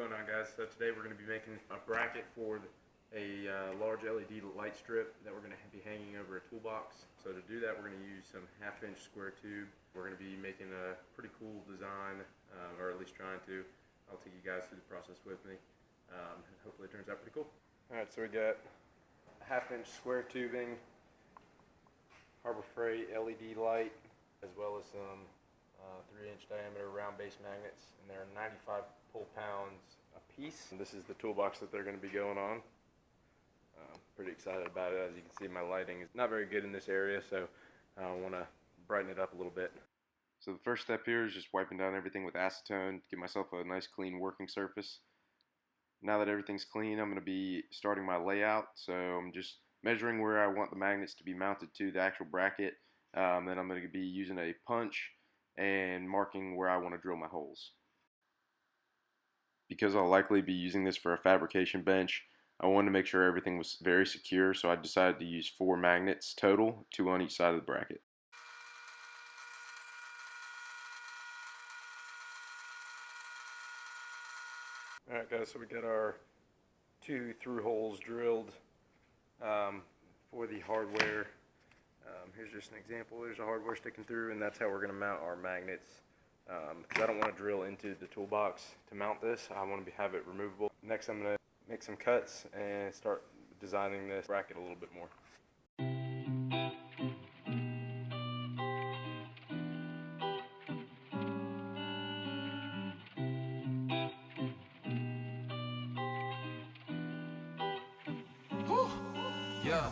going on, guys? So today we're going to be making a bracket for a large LED light strip that we're going to be hanging over a toolbox. So to do that, we're going to use some 1/2-inch square tube. We're going to be making a pretty cool design, or at least trying to. I'll take you guys through the process with me, and hopefully it turns out pretty cool. Alright, so we got 1/2-inch square tubing, Harbor Freight LED light, as well as some 3-inch diameter round base magnets, and they're 95 pull-pounds a piece. And this is the toolbox that they're going to be going on. Pretty excited about it. As you can see, my lighting is not very good in this area, so I want to brighten it up a little bit. So the first step here is just wiping down everything with acetone to get myself a nice clean working surface. Now that everything's clean, I'm going to be starting my layout. So I'm just measuring where I want the magnets to be mounted to the actual bracket. Then I'm going to be using a punch and marking where I want to drill my holes. Because I'll likely be using this for a fabrication bench, I wanted to make sure everything was very secure, so I decided to use 4 magnets total, 2 on each side of the bracket. Alright guys, so we got our 2 through holes drilled for the hardware. Here's just an example. There's a hardware sticking through, and that's how we're going to mount our magnets. Because I don't want to drill into the toolbox to mount this. I want to have it removable. Next, I'm going to make some cuts and start designing this bracket a little bit more. Whew. Yeah.